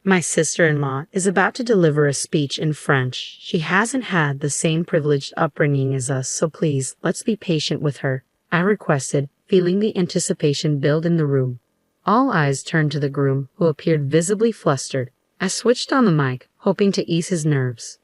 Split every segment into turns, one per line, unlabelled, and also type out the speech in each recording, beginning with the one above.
My sister-in-law is about to deliver a speech in French. She hasn't had the same privileged upbringing as us, so please, let's be patient with her, I requested, feeling the anticipation build in the room. All eyes turned to the groom, who appeared visibly flustered. I switched on the mic, hoping to ease his nerves.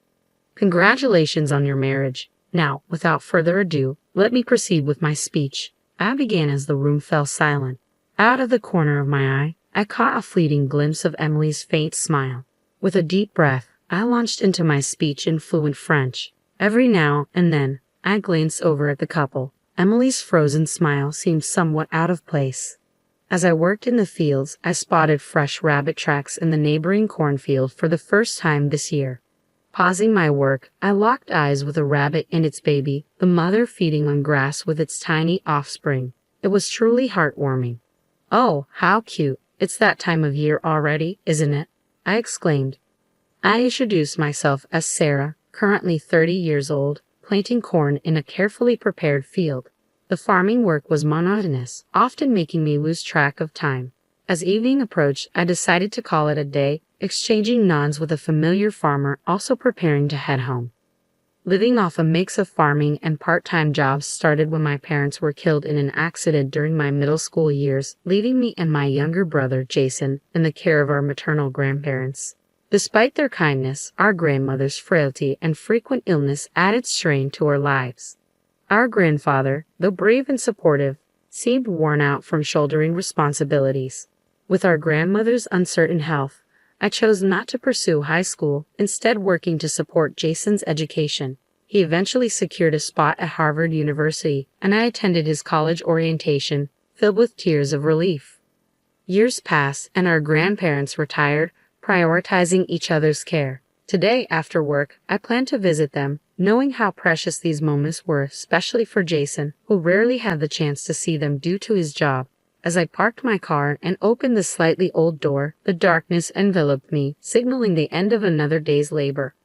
Congratulations on your marriage. Now, without further ado, let me proceed with my speech. I began as the room fell silent. Out of the corner of my eye, I caught a fleeting glimpse of Emily's faint smile. With a deep breath, I launched into my speech in fluent French. Every now and then, I glanced over at the couple. Emily's frozen smile seemed somewhat out of place. As I worked in the fields, I spotted fresh rabbit tracks in the neighboring cornfield for the first time this year. Pausing my work, I locked eyes with a rabbit and its baby, the mother feeding on grass with its tiny offspring. It was truly heartwarming. "Oh, how cute. It's that time of year already, isn't it?" I exclaimed. I introduced myself as Sarah, currently 30 years old, planting corn in a carefully prepared field. The farming work was monotonous, often making me lose track of time. As evening approached, I decided to call it a day, exchanging nods with a familiar farmer also preparing to head home. Living off a mix of farming and part-time jobs started when my parents were killed in an accident during my middle school years, leaving me and my younger brother, Jason, in the care of our maternal grandparents. Despite their kindness, our grandmother's frailty and frequent illness added strain to our lives. Our grandfather, though brave and supportive, seemed worn out from shouldering responsibilities. With our grandmother's uncertain health, I chose not to pursue high school, instead working to support Jason's education. He eventually secured a spot at Harvard University, and I attended his college orientation, filled with tears of relief. Years passed, and our grandparents retired, prioritizing each other's care. Today, after work, I plan to visit them, knowing how precious these moments were, especially for Jason, who rarely had the chance to see them due to his job. As I parked my car and opened the slightly old door, the darkness enveloped me, signaling the end of another day's labor.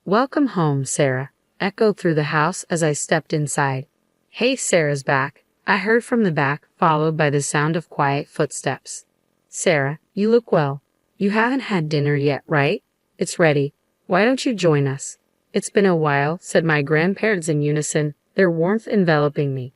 "Welcome home, Sarah," echoed through the house as I stepped inside. "Hey, Sarah's back," I heard from the back, followed by the sound of quiet footsteps. "Sarah, you look well. You haven't had dinner yet, right? It's ready. Why don't you join us?" "It's been a while," said my grandparents in unison, their warmth enveloping me.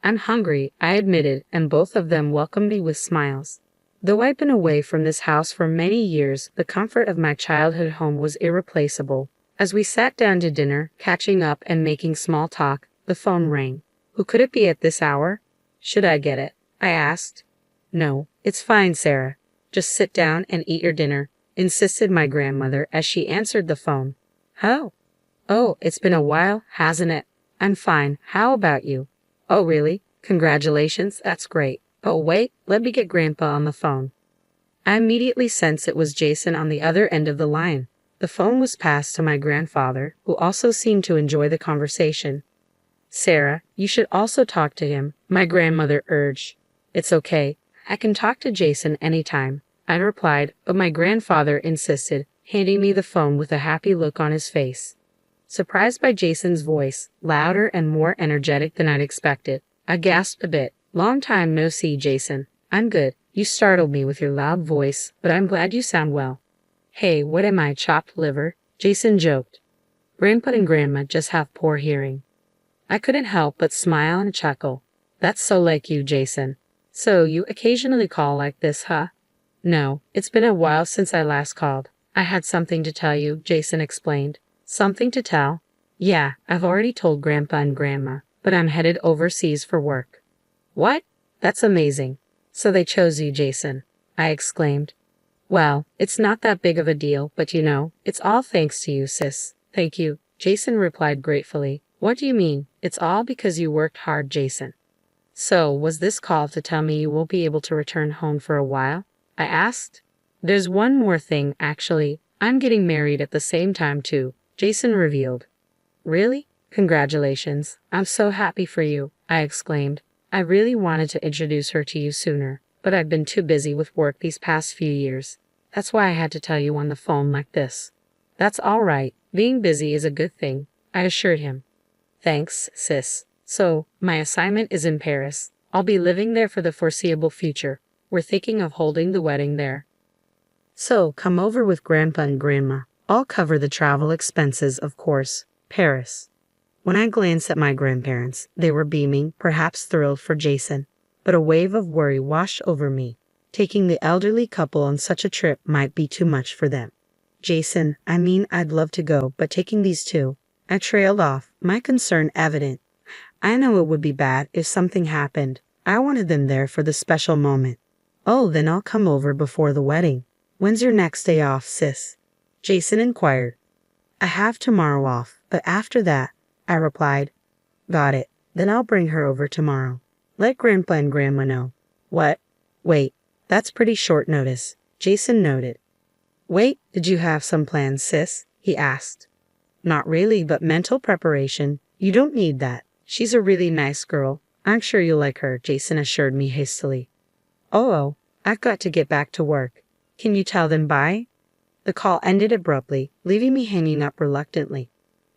"I'm hungry," I admitted, and both of them welcomed me with smiles. Though I'd been away from this house for many years, the comfort of my childhood home was irreplaceable. As we sat down to dinner, catching up and making small talk, the phone rang. "Who could it be at this hour?" "Should I get it?" I asked. "No, it's fine, Sarah. Just sit down and eat your dinner," insisted my grandmother as she answered the phone. "How?" "Oh, it's been a while, hasn't it?" "I'm fine. How about you?" "Oh, really? Congratulations, that's great. But wait, let me get Grandpa on the phone." I immediately sensed it was Jason on the other end of the line. The phone was passed to my grandfather, who also seemed to enjoy the conversation. "Sarah, you should also talk to him," my grandmother urged. "It's okay. I can talk to Jason anytime," I replied, but my grandfather insisted, handing me the phone with a happy look on his face. Surprised by Jason's voice, louder and more energetic than I'd expected, I gasped a bit. "Long time no see, Jason." "I'm good. You startled me with your loud voice, but I'm glad you sound well." "Hey, what am I, chopped liver?" Jason joked. "Grandpa and Grandma just have poor hearing." I couldn't help but smile and chuckle. "That's so like you, Jason. So you occasionally call like this, huh?" "No, it's been a while since I last called. I had something to tell you," Jason explained. "Something to tell?" "Yeah, I've already told Grandpa and Grandma, but I'm headed overseas for work." "What? That's amazing. So they chose you, Jason," I exclaimed. "Well, it's not that big of a deal, but you know, it's all thanks to you, sis." "Thank you," Jason replied gratefully. "What do you mean? It's all because you worked hard, Jason." "So, was this call to tell me you won't be able to return home for a while?" I asked. "There's one more thing, actually. I'm getting married at the same time, too," Jason revealed. "Really? Congratulations. I'm so happy for you," I exclaimed. I really wanted to introduce her to you sooner, but I've been too busy with work these past few years. That's why I had to tell you on the phone like this. "That's all right. Being busy is a good thing," I assured him. "Thanks, sis. So, my assignment is in Paris. I'll be living there for the foreseeable future. We're thinking of holding the wedding there." So, come over with Grandpa and Grandma. I'll cover the travel expenses, of course. Paris. When I glanced at my grandparents, they were beaming, perhaps thrilled for Jason. But a wave of worry washed over me. Taking the elderly couple on such a trip might be too much for them. Jason, I'd love to go, but taking these two. I trailed off, my concern evident. I know it would be bad if something happened. I wanted them there for the special moment. Oh, then I'll come over before the wedding. When's your next day off, sis? Jason inquired. I have tomorrow off, but after that, I replied. Got it. Then I'll bring her over tomorrow. Let Grandpa and Grandma know. What? Wait, that's pretty short notice, Jason noted. Wait, did you have some plans, sis? He asked. Not really, but mental preparation. You don't need that. She's a really nice girl. I'm sure you'll like her, Jason assured me hastily. Oh, I've got to get back to work. Can you tell them bye? The call ended abruptly, leaving me hanging up reluctantly.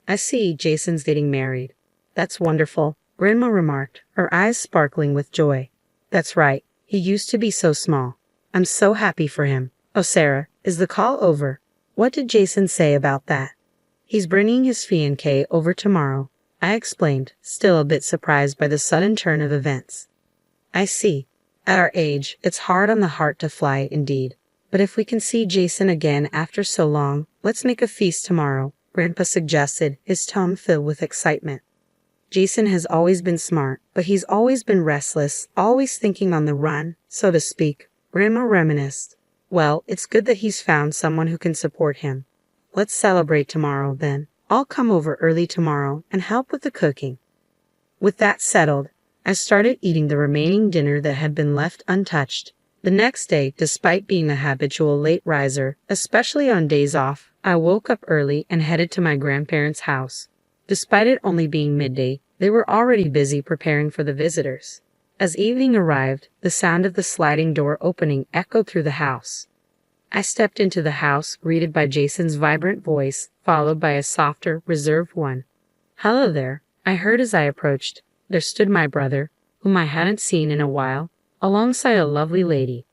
I see Jason's getting married. That's wonderful, Grandma remarked, her eyes sparkling with joy. That's right, he used to be so small. I'm so happy for him. Oh, Sarah, is the call over? What did Jason say about that? He's bringing his fiancée over tomorrow, I explained, still a bit surprised by the sudden turn of events. I see. At our age, it's hard on the heart to fly, indeed. But if we can see Jason again after so long, let's make a feast tomorrow, Grandpa suggested, his tone filled with excitement. Jason has always been smart, but he's always been restless, always thinking on the run, so to speak, Grandma reminisced. Well, it's good that he's found someone who can support him. Let's celebrate tomorrow, then. I'll come over early tomorrow and help with the cooking. With that settled, I started eating the remaining dinner that had been left untouched. The next day, despite being a habitual late riser, especially on days off, I woke up early and headed to my grandparents' house. Despite it only being midday, they were already busy preparing for the visitors. As evening arrived, the sound of the sliding door opening echoed through the house. I stepped into the house, greeted by Jason's vibrant voice, followed by a softer, reserved one. Hello there, I heard as I approached. There stood my brother, whom I hadn't seen in a while, alongside a lovely lady.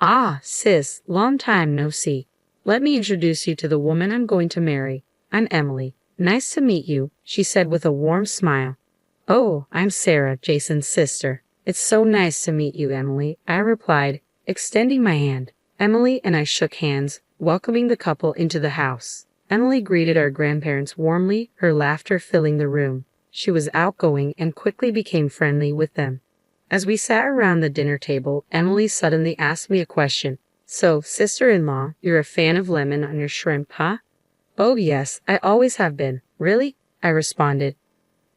Ah, sis, long time no see. Let me introduce you to the woman I'm going to marry. I'm Emily. Nice to meet you, she said with a warm smile. Oh, I'm Sarah, Jason's sister. It's so nice to meet you, Emily, I replied, extending my hand. Emily and I shook hands, welcoming the couple into the house. Emily greeted our grandparents warmly, her laughter filling the room. She was outgoing and quickly became friendly with them. As we sat around the dinner table, Emily suddenly asked me a question. So, sister-in-law, you're a fan of lemon on your shrimp, huh? Oh yes, I always have been. Really? I responded.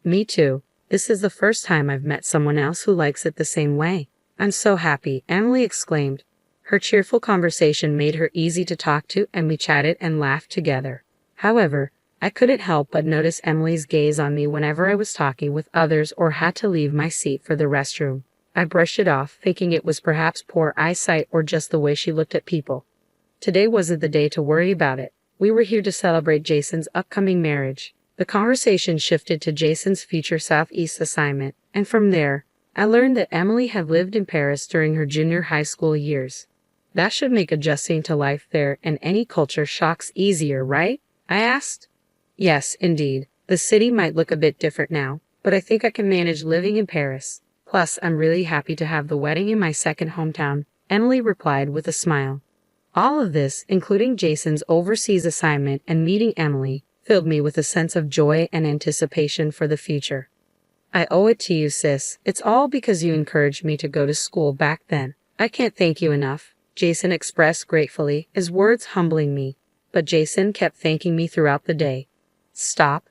Me too. This is the first time I've met someone else who likes it the same way. I'm so happy, Emily exclaimed. Her cheerful conversation made her easy to talk to, and we chatted and laughed together. However, I couldn't help but notice Emily's gaze on me whenever I was talking with others or had to leave my seat for the restroom. I brushed it off, thinking it was perhaps poor eyesight or just the way she looked at people. Today wasn't the day to worry about it. We were here to celebrate Jason's upcoming marriage. The conversation shifted to Jason's future Southeast assignment, and from there, I learned that Emily had lived in Paris during her junior high school years. That should make adjusting to life there and any culture shocks easier, right? I asked. Yes, indeed. The city might look a bit different now, but I think I can manage living in Paris. Plus, I'm really happy to have the wedding in my second hometown, Emily replied with a smile. All of this, including Jason's overseas assignment and meeting Emily, filled me with a sense of joy and anticipation for the future. I owe it to you, sis. It's all because you encouraged me to go to school back then. I can't thank you enough, Jason expressed gratefully, his words humbling me. But Jason kept thanking me throughout the day. Stop.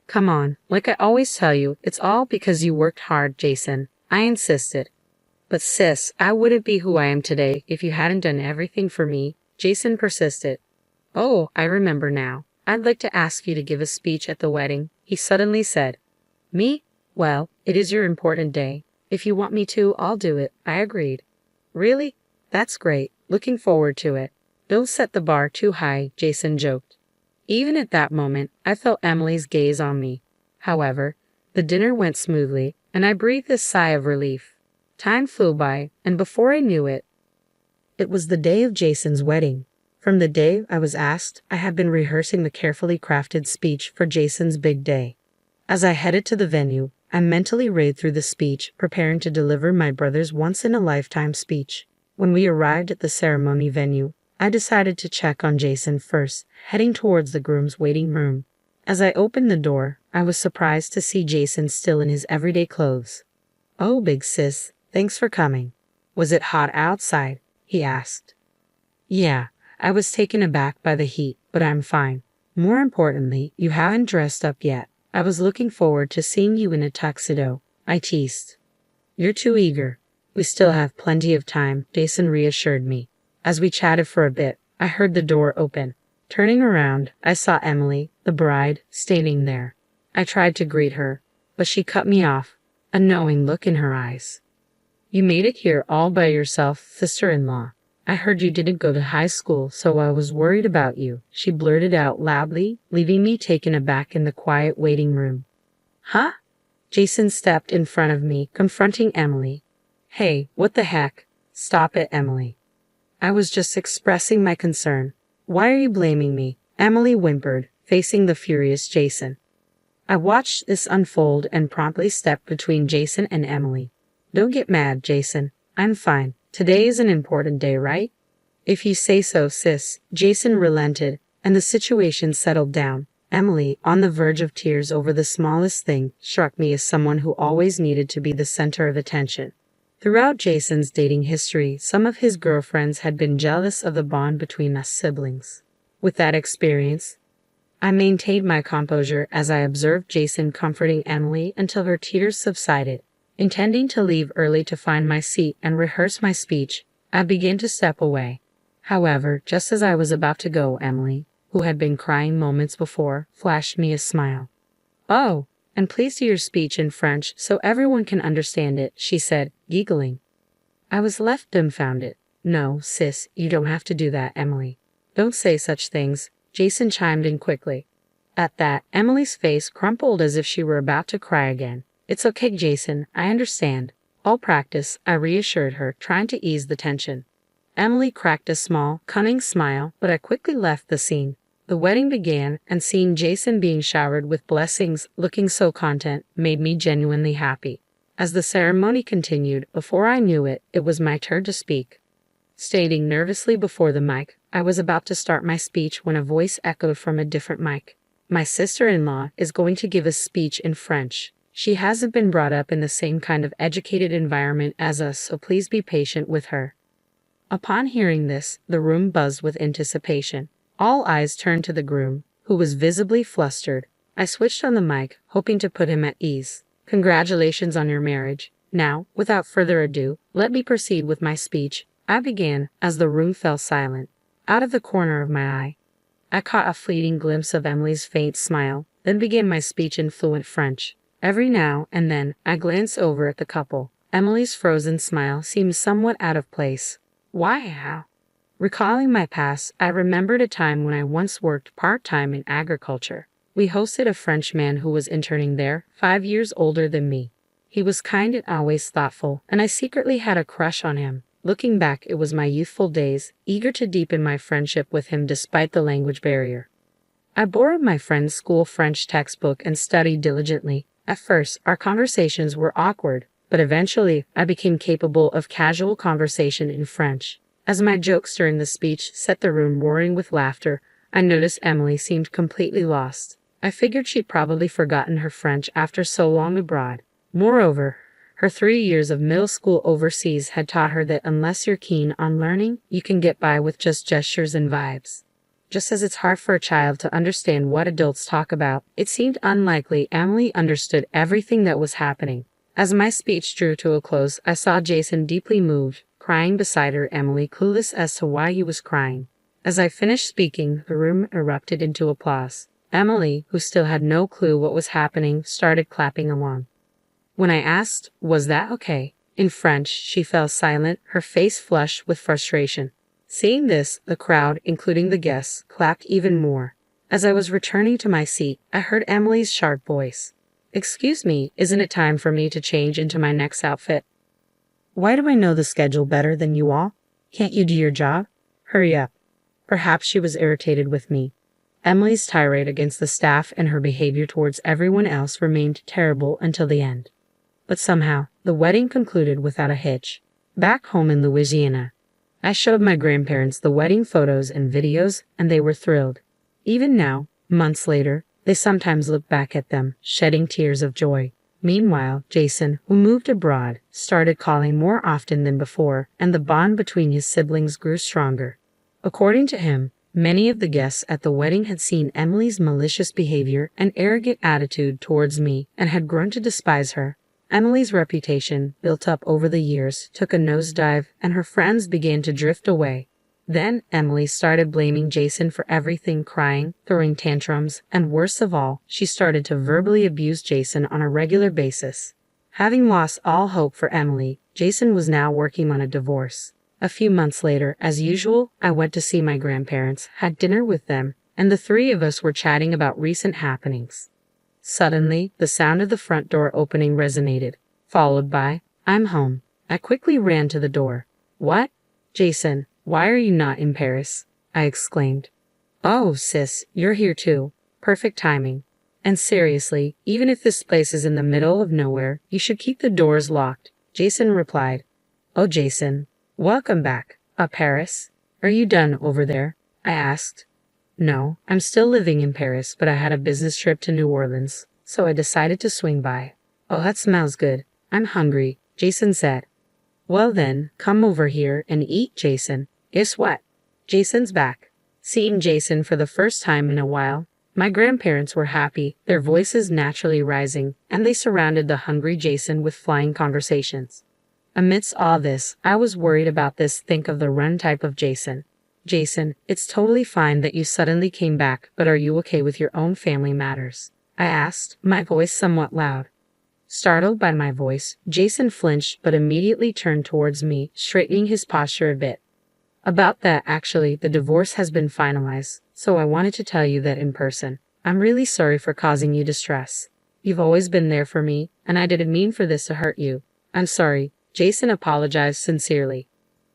Come on. Like I always tell you, it's all because you worked hard, Jason. I insisted. But sis, I wouldn't be who I am today if you hadn't done everything for me, Jason persisted. Oh, I remember now. I'd like to ask you to give a speech at the wedding, he suddenly said. Me? Well, it is your important day. If you want me to, I'll do it, I agreed. Really? That's great. Looking forward to it. Don't set the bar too high, Jason joked. Even at that moment, I felt Emily's gaze on me. However, the dinner went smoothly, and I breathed a sigh of relief. Time flew by, and before I knew it, it was the day of Jason's wedding. From the day I was asked, I had been rehearsing the carefully crafted speech for Jason's big day. As I headed to the venue, I mentally read through the speech, preparing to deliver my brother's once-in-a-lifetime speech. When we arrived at the ceremony venue, I decided to check on Jason first, heading towards the groom's waiting room. As I opened the door, I was surprised to see Jason still in his everyday clothes. "Oh, big sis, thanks for coming. Was it hot outside?" he asked. "Yeah, I was taken aback by the heat, but I'm fine. More importantly, you haven't dressed up yet. I was looking forward to seeing you in a tuxedo," I teased. "You're too eager. We still have plenty of time," Jason reassured me. As we chatted for a bit, I heard the door open. Turning around, I saw Emily, the bride, standing there. I tried to greet her, but she cut me off, a knowing look in her eyes. "You made it here all by yourself, sister-in-law. I heard you didn't go to high school, so I was worried about you," she blurted out loudly, leaving me taken aback in the quiet waiting room. "Huh?" Jason stepped in front of me, confronting Emily. "Hey, what the heck? Stop it, Emily." "I was just expressing my concern. Why are you blaming me?" Emily whimpered, facing the furious Jason. I watched this unfold and promptly stepped between Jason and Emily. "Don't get mad, Jason. I'm fine. Today is an important day, right?" "If you say so, sis." Jason relented, and the situation settled down. Emily, on the verge of tears over the smallest thing, struck me as someone who always needed to be the center of attention. Throughout Jason's dating history, some of his girlfriends had been jealous of the bond between us siblings. With that experience, I maintained my composure as I observed Jason comforting Emily until her tears subsided. Intending to leave early to find my seat and rehearse my speech, I began to step away. However, just as I was about to go, Emily, who had been crying moments before, flashed me a smile. "Oh, and please do your speech in French so everyone can understand it," she said, giggling. I was left dumbfounded. "No, sis, you don't have to do that, Emily." "Don't say such things," Jason chimed in quickly. At that, Emily's face crumpled as if she were about to cry again. "It's okay, Jason, I understand. I'll practice," I reassured her, trying to ease the tension. Emily cracked a small, cunning smile, but I quickly left the scene. The wedding began, and seeing Jason being showered with blessings, looking so content, made me genuinely happy. As the ceremony continued, before I knew it, it was my turn to speak. Standing nervously before the mic, I was about to start my speech when a voice echoed from a different mic. "My sister-in-law is going to give a speech in French. She hasn't been brought up in the same kind of educated environment as us, so please be patient with her." Upon hearing this, the room buzzed with anticipation. All eyes turned to the groom, who was visibly flustered. I switched on the mic, hoping to put him at ease. "Congratulations on your marriage. Now, without further ado, let me proceed with my speech," I began, as the room fell silent. Out of the corner of my eye, I caught a fleeting glimpse of Emily's faint smile, then began my speech in fluent French. Every now and then, I glanced over at the couple. Emily's frozen smile seemed somewhat out of place. "Why, how?" Recalling my past, I remembered a time when I once worked part-time in agriculture. We hosted a French man who was interning there, 5 years older than me. He was kind and always thoughtful, and I secretly had a crush on him. Looking back, it was my youthful days, eager to deepen my friendship with him despite the language barrier. I borrowed my friend's school French textbook and studied diligently. At first, our conversations were awkward, but eventually, I became capable of casual conversation in French. As my jokes during the speech set the room roaring with laughter, I noticed Emily seemed completely lost. I figured she'd probably forgotten her French after so long abroad. Moreover, her 3 years of middle school overseas had taught her that unless you're keen on learning, you can get by with just gestures and vibes. Just as it's hard for a child to understand what adults talk about, it seemed unlikely Emily understood everything that was happening. As my speech drew to a close, I saw Jason deeply moved, crying beside her, Emily clueless as to why he was crying. As I finished speaking, the room erupted into applause. Emily, who still had no clue what was happening, started clapping along. When I asked, "Was that okay?" in French, she fell silent, her face flushed with frustration. Seeing this, the crowd, including the guests, clapped even more. As I was returning to my seat, I heard Emily's sharp voice. "Excuse me, isn't it time for me to change into my next outfit?" "Why do I know the schedule better than you all? Can't you do your job? Hurry up." Perhaps she was irritated with me. Emily's tirade against the staff and her behavior towards everyone else remained terrible until the end. But somehow, the wedding concluded without a hitch. Back home in Louisiana, I showed my grandparents the wedding photos and videos, and they were thrilled. Even now, months later, they sometimes look back at them, shedding tears of joy. Meanwhile, Jason, who moved abroad, started calling more often than before, and the bond between his siblings grew stronger. According to him, many of the guests at the wedding had seen Emily's malicious behavior and arrogant attitude towards me and had grown to despise her. Emily's reputation, built up over the years, took a nosedive, and her friends began to drift away. Then Emily started blaming Jason for everything, crying, throwing tantrums, and worst of all, she started to verbally abuse Jason on a regular basis. Having lost all hope for Emily, Jason was now working on a divorce. A few months later, as usual, I went to see my grandparents, had dinner with them, and the three of us were chatting about recent happenings. Suddenly, the sound of the front door opening resonated, followed by, "I'm home." I quickly ran to the door. "What? Jason, why are you not in Paris?" I exclaimed. "Oh, sis, you're here too. Perfect timing. And seriously, even if this place is in the middle of nowhere, you should keep the doors locked," Jason replied. "Oh, Jason, welcome back. Paris? Are you done over there?" I asked. "No, I'm still living in Paris, but I had a business trip to New Orleans, so I decided to swing by." "Oh, that smells good. I'm hungry," Jason said. "Well then, come over here and eat, Jason. Guess what? Jason's back." Seeing Jason for the first time in a while, my grandparents were happy, their voices naturally rising, and they surrounded the hungry Jason with flying conversations. Amidst all this, I was worried about this think of the run type of Jason. "Jason, it's totally fine that you suddenly came back, but are you okay with your own family matters?" I asked, my voice somewhat loud. Startled by my voice, Jason flinched but immediately turned towards me, straightening his posture a bit. "About that, actually, the divorce has been finalized, so I wanted to tell you that in person. I'm really sorry for causing you distress. You've always been there for me, and I didn't mean for this to hurt you. I'm sorry." Jason apologized sincerely.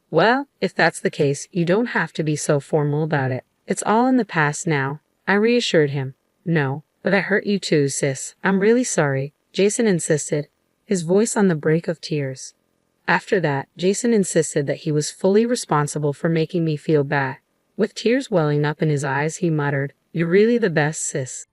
"Well, if that's the case, you don't have to be so formal about it. It's all in the past now," I reassured him. "No, but I hurt you too, sis. I'm really sorry," Jason insisted, his voice on the brink of tears. After that, Jason insisted that he was fully responsible for making me feel bad. With tears welling up in his eyes, he muttered, "You're really the best, sis."